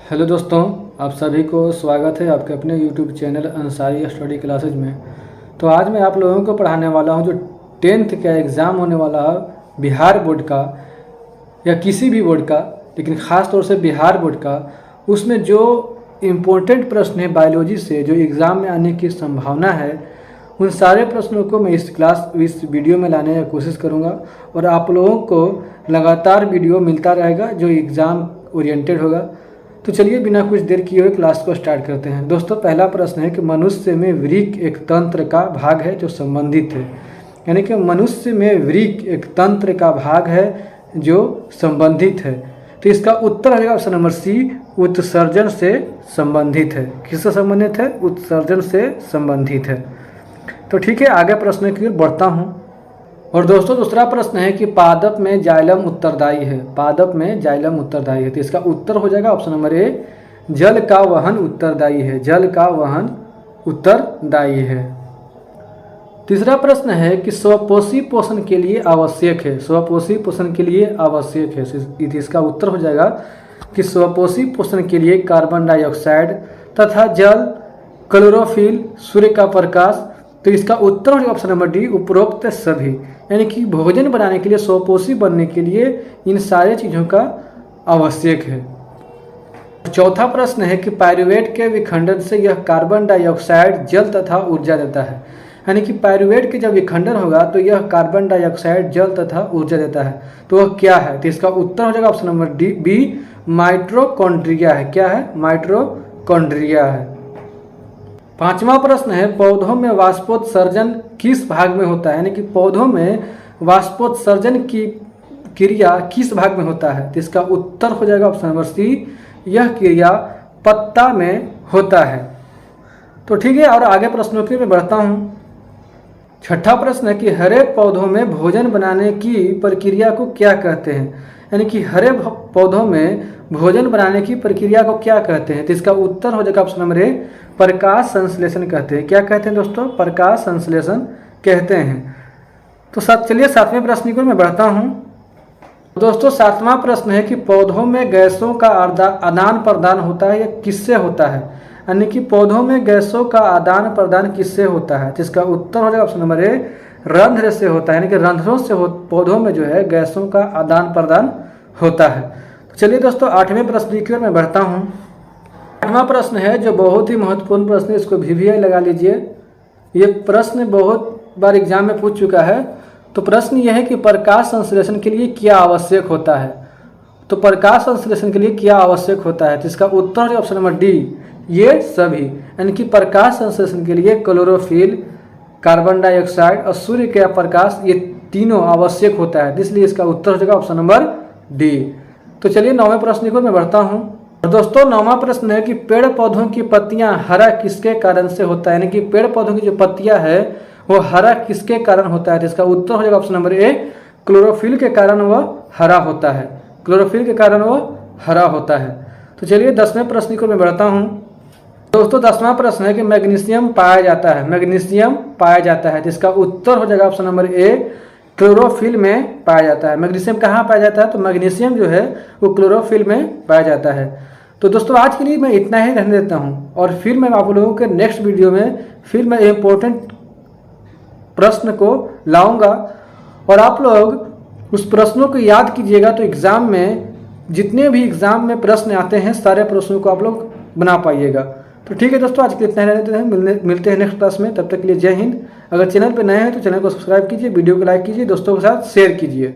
Hello दोस्तों, आप सभी को स्वागत है आपके अपने YouTube channel Ansari study classes में। तो आज मैं आप लोगों को पढ़ाने वाला हूं जो 10th का एग्ज़ाम होने वाला है बिहार बोर्ड का या किसी भी बोर्ड का, लेकिन ख़ास तौर से बिहार बोर्ड का। उसमें जो इम्पोर्टेंट प्रश्न है बायोलॉजी से जो एग्ज़ाम में आने की संभावना है, उन सारे प्रश्नों को मैं इस वीडियो में लाने की कोशिश करूँगा और आप लोगों को लगातार वीडियो मिलता रहेगा जो एग्ज़ाम ओरिएंटेड होगा। तो चलिए बिना कुछ देर किए हुए क्लास को स्टार्ट करते हैं। दोस्तों, पहला प्रश्न है कि मनुष्य में वृक्क एक तंत्र का भाग है जो संबंधित है। यानी कि मनुष्य में वृक्क एक तंत्र का भाग है जो संबंधित है। तो इसका उत्तर हो जाएगा ऑप्शन नंबर सी, उत्सर्जन से संबंधित है। किससे संबंधित है? उत्सर्जन से संबंधित है। तो ठीक है, आगे प्रश्न की ओर बढ़ता हूँ। और दोस्तों, दूसरा प्रश्न है कि पादप में जाइलम उत्तरदायी है। पादप में जाइलम उत्तरदायी है। तो इसका उत्तर हो जाएगा ऑप्शन नंबर ए, जल का वहन उत्तरदायी है। जल का वहन उत्तरदायी है। तीसरा प्रश्न है कि स्वपोषी पोषण के लिए आवश्यक है। स्वपोषी पोषण के लिए आवश्यक है। इसका उत्तर हो जाएगा कि स्वपोषी पोषण के लिए कार्बन डाइऑक्साइड तथा जल, क्लोरोफिल, सूर्य का प्रकाश। तो इसका उत्तर हो जाएगा ऑप्शन नंबर डी, उपरोक्त सभी। यानी कि भोजन बनाने के लिए, स्वपोषी बनने के लिए इन सारे चीज़ों का आवश्यक है। चौथा प्रश्न है कि पाइरूवेट के विखंडन से यह कार्बन डाइऑक्साइड, जल तथा ऊर्जा देता है। यानी कि पाइरूवेट के जब विखंडन होगा तो यह कार्बन डाइऑक्साइड, जल तथा ऊर्जा देता है। तो वह क्या है? तो इसका उत्तर हो जाएगा option number D, B, mitochondria है। क्या है? माइटोकॉन्ड्रिया है। पांचवा प्रश्न है, पौधों में वाष्पोत्सर्जन किस भाग में होता है? यानी कि पौधों में वाष्पोत्सर्जन की क्रिया किस भाग में होता है? तो इसका उत्तर हो जाएगा ऑप्शन नंबर सी, यह क्रिया पत्ता में होता है। तो ठीक है, और आगे प्रश्नों की मैं बढ़ता हूँ। छठा प्रश्न है कि हरे पौधों में भोजन बनाने की प्रक्रिया को क्या कहते हैं? यानी कि हरे पौधों में भोजन बनाने की प्रक्रिया को क्या कहते हैं? तो इसका उत्तर हो जाएगा ऑप्शन नंबर ए, प्रकाश संश्लेषण कहते हैं। क्या कहते हैं दोस्तों? प्रकाश संश्लेषण कहते हैं। तो चलिए सातवें प्रश्न की ओर मैं बढ़ता हूँ। दोस्तों, सातवां प्रश्न है कि पौधों में गैसों का आदान प्रदान होता है या किससे होता है? यानी कि पौधों में गैसों का आदान प्रदान किससे होता है? जिसका उत्तर हो जाएगा ऑप्शन नंबर ए, रंध्र से होता है। यानी कि रंध्रों से पौधों में जो है गैसों का आदान प्रदान होता है। तो चलिए दोस्तों, आठवें प्रश्न की ओर मैं बढ़ता हूँ। आठवां प्रश्न है जो बहुत ही महत्वपूर्ण प्रश्न है, इसको VVI लगा लीजिए। ये प्रश्न बहुत बार एग्जाम में पूछ चुका है। तो प्रश्न यह है कि प्रकाश संश्लेषण के लिए क्या आवश्यक होता है? तो प्रकाश संश्लेषण के लिए क्या आवश्यक होता है? तो इसका उत्तर है ऑप्शन नंबर डी, ये सभी। यानी कि प्रकाश संश्लेषण के लिए क्लोरोफिल, कार्बन डाइऑक्साइड और सूर्य का प्रकाश, ये तीनों आवश्यक होता है। इसलिए इसका उत्तर हो जाएगा ऑप्शन नंबर डी। तो चलिए नौवें प्रश्न को मैं बढ़ता हूँ। और दोस्तों, नौवां प्रश्न है कि पेड़ पौधों की पत्तियां हरा किसके कारण से होता है? यानी कि पेड़ पौधों की जो पत्तियां है वो हरा किसके कारण होता है? तो इसका उत्तर हो जाएगा ऑप्शन नंबर ए, क्लोरोफिल के कारण वह हरा होता है। क्लोरोफिल के कारण वह हरा होता है। तो चलिए 10वें प्रश्न को मैं बढ़ता हूँ। दोस्तों, 10वां प्रश्न है कि मैग्नीशियम पाया जाता है। मैग्नीशियम पाया जाता है। जिसका उत्तर हो जाएगा ऑप्शन नंबर ए, क्लोरोफिल में पाया जाता है। मैग्नीशियम कहाँ पाया जाता है? तो मैग्नीशियम जो है वो क्लोरोफिल में पाया जाता है। तो दोस्तों, आज के लिए मैं इतना ही रहने देता हूँ और फिर मैं आप लोगों के नेक्स्ट वीडियो में फिर मैं इम्पोर्टेंट प्रश्न को लाऊंगा और आप लोग उस प्रश्नों को याद कीजिएगा। तो एग्ज़ाम में जितने भी एग्ज़ाम में प्रश्न आते हैं सारे प्रश्नों को आप लोग बना पाइएगा। तो ठीक है दोस्तों, आज के लिए इतना ही रहते हैं। मिलते हैं नेक्स्ट क्लास में। तब तक के लिए जय हिंद। अगर चैनल पर नए हैं तो चैनल को सब्सक्राइब कीजिए, वीडियो को लाइक कीजिए, दोस्तों के साथ शेयर कीजिए।